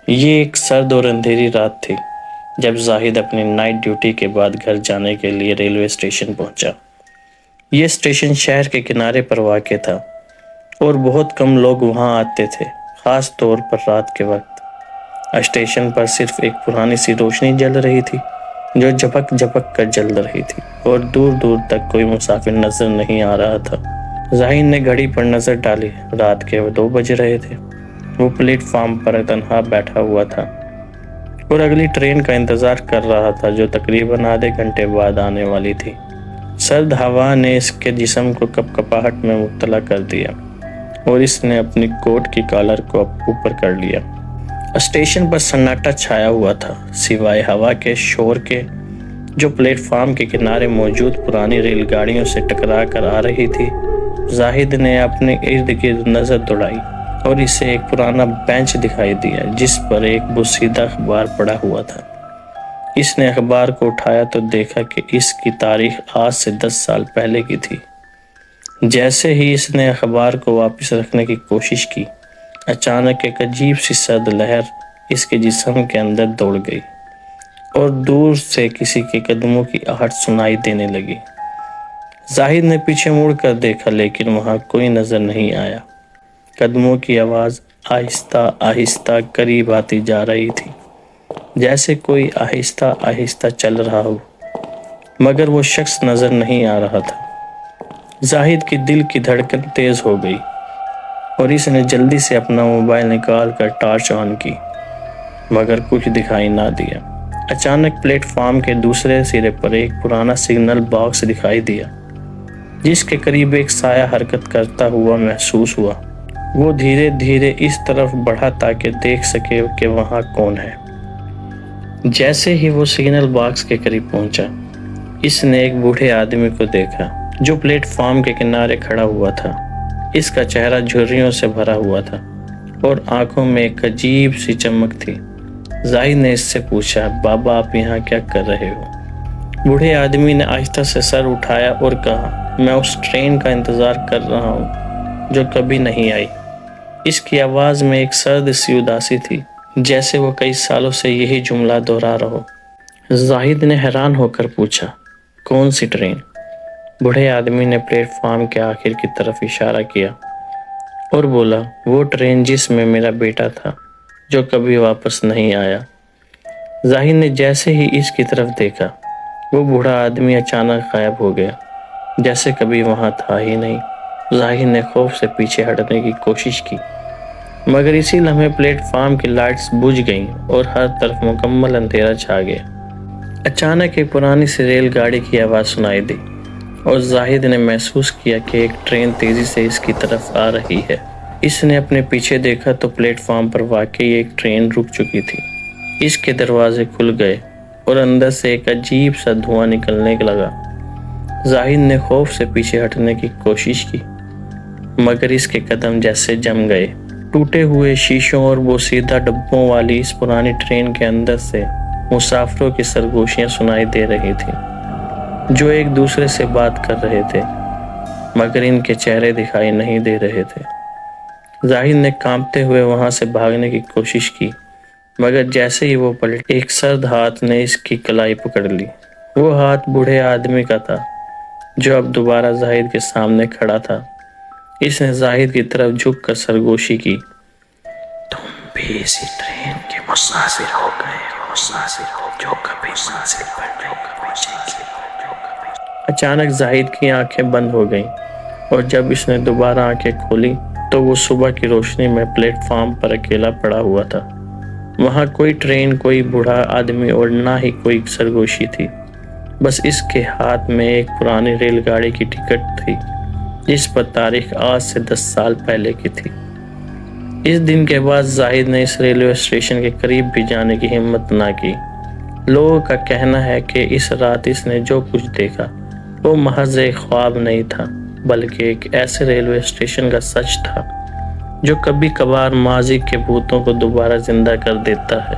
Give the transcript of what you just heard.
یہ ایک سرد اور اندھیری رات تھی جب زاہد اپنی نائٹ ڈیوٹی کے بعد گھر جانے کے لیے ریلوے اسٹیشن پہنچا۔ یہ اسٹیشن شہر کے کنارے پر واقع تھا اور بہت کم لوگ وہاں آتے تھے، خاص طور پر رات کے وقت۔ اسٹیشن پر صرف ایک پرانی سی روشنی جل رہی تھی جو جھپک جھپک کر جل رہی تھی، اور دور دور تک کوئی مسافر نظر نہیں آ رہا تھا۔ زاہد نے گھڑی پر نظر ڈالی، رات کے 2 بج رہے تھے۔ وہ پلیٹ فارم پر تنہا بیٹھا ہوا تھا اور اگلی ٹرین کا انتظار کر رہا تھا جو تقریباً آدھے گھنٹے بعد آنے والی تھی۔ سرد ہوا نے اس کے جسم کو کپکپاہٹ میں مبتلا کر دیا اور اس نے اپنی کوٹ کی کالر کو اوپر کر لیا۔ اسٹیشن پر سناٹا چھایا ہوا تھا، سوائے ہوا کے شور کے جو پلیٹ فارم کے کنارے موجود پرانی ریل گاڑیوں سے ٹکرا کر آ رہی تھی۔ زاہد نے اپنے ارد گرد نظر دوڑائی اور اسے ایک پرانا بینچ دکھائی دیا جس پر ایک بوسیدہ اخبار پڑا ہوا تھا۔ اس نے اخبار کو اٹھایا تو دیکھا کہ اس کی تاریخ آج سے 10 سال پہلے کی تھی۔ جیسے ہی اس نے اخبار کو واپس رکھنے کی کوشش کی، اچانک ایک عجیب سی سرد لہر اس کے جسم کے اندر دوڑ گئی اور دور سے کسی کے قدموں کی آہٹ سنائی دینے لگی۔ زاہد نے پیچھے مڑ کر دیکھا لیکن وہاں کوئی نظر نہیں آیا۔ قدموں کی آواز آہستہ آہستہ قریب آتی جا رہی تھی، جیسے کوئی آہستہ آہستہ چل رہا ہو، مگر وہ شخص نظر نہیں آ رہا تھا۔ زاہد کی دل کی دھڑکن تیز ہو گئی اور اس نے جلدی سے اپنا موبائل نکال کر ٹارچ آن کی، مگر کچھ دکھائی نہ دیا۔ اچانک پلیٹ فارم کے دوسرے سرے پر ایک پرانا سگنل باکس دکھائی دیا جس کے قریب ایک سایہ حرکت کرتا ہوا محسوس ہوا۔ وہ دھیرے دھیرے اس طرف بڑھا تاکہ دیکھ سکے کہ وہاں کون ہے۔ جیسے ہی وہ سگنل باکس کے قریب پہنچا، اس نے ایک بوڑھے آدمی کو دیکھا جو پلیٹ فارم کے کنارے کھڑا ہوا تھا۔ اس کا چہرہ جھریوں سے بھرا ہوا تھا اور آنکھوں میں ایک عجیب سی چمک تھی۔ زاہد نے اس سے پوچھا، بابا آپ یہاں کیا کر رہے ہو؟ بوڑھے آدمی نے آہستہ سے سر اٹھایا اور کہا، میں اس ٹرین کا انتظار کر رہا ہوں جو کبھی نہیں آئی۔ اس کی آواز میں ایک سرد سی اداسی تھی، جیسے وہ کئی سالوں سے یہی جملہ دہرا رہا ہو۔ زاہد نے حیران ہو کر پوچھا، کون سی ٹرین؟ بوڑھے آدمی نے پلیٹ فارم کے آخر کی طرف اشارہ کیا اور بولا، وہ ٹرین جس میں میرا بیٹا تھا جو کبھی واپس نہیں آیا۔ زاہد نے جیسے ہی اس کی طرف دیکھا، وہ بوڑھا آدمی اچانک غائب ہو گیا، جیسے کبھی وہاں تھا ہی نہیں۔ زاہد نے خوف سے پیچھے ہٹنے کی کوشش کی، مگر اسی لمحے پلیٹ فارم کی لائٹس بجھ گئیں اور ہر طرف مکمل اندھیرا چھا گیا۔ اچانک ایک پرانی سی ریل گاڑی کی آواز سنائی دی اور زاہد نے محسوس کیا کہ ایک ٹرین تیزی سے اس کی طرف آ رہی ہے۔ اس نے اپنے پیچھے دیکھا تو پلیٹ فارم پر واقعی ایک ٹرین رک چکی تھی۔ اس کے دروازے کھل گئے اور اندر سے ایک عجیب سا دھواں نکلنے لگا۔ زاہد نے خوف سے پیچھے ہٹنے کی کوشش کی، مگر اس کے قدم جیسے جم گئے۔ ٹوٹے ہوئے شیشوں اور بوسیدہ ڈبوں والی اس پرانی ٹرین کے اندر سے مسافروں کی سرگوشیاں سنائی دے رہی تھیں جو ایک دوسرے سے بات کر رہے تھے، مگر ان کے چہرے دکھائی نہیں دے رہے تھے۔ زاہد نے کانپتے ہوئے وہاں سے بھاگنے کی کوشش کی، مگر جیسے ہی وہ پلٹ، ایک سرد ہاتھ نے اس کی کلائی پکڑ لی۔ وہ ہاتھ بوڑھے آدمی کا تھا جو اب دوبارہ زاہد کے سامنے کھڑا تھا۔ اس نے زاہد کی طرف جھک کر سرگوشی کی، تم بھی اسی ٹرین کے مسافر ہو گئے ہو، جو کبھی منزل پر نہیں پہنچے گی۔ اچانک زاہد کی آنکھیں بند ہو گئیں اور جب اس نے دوبارہ آنکھیں کھولی تو وہ صبح کی روشنی میں پلیٹ فارم پر اکیلا پڑا ہوا تھا۔ وہاں کوئی ٹرین، کوئی بوڑھا آدمی اور نہ ہی کوئی سرگوشی تھی، بس اس کے ہاتھ میں ایک پرانی ریل گاڑی کی ٹکٹ تھی جس پر تاریخ آج سے 10 سال پہلے کی تھی۔ اس دن کے بعد زاہد نے اس ریلوے اسٹیشن کے قریب بھی جانے کی ہمت نہ کی۔ لوگوں کا کہنا ہے کہ اس رات اس نے جو کچھ دیکھا وہ محض ایک خواب نہیں تھا، بلکہ ایک ایسے ریلوے اسٹیشن کا سچ تھا جو کبھی کبھار ماضی کے بھوتوں کو دوبارہ زندہ کر دیتا ہے۔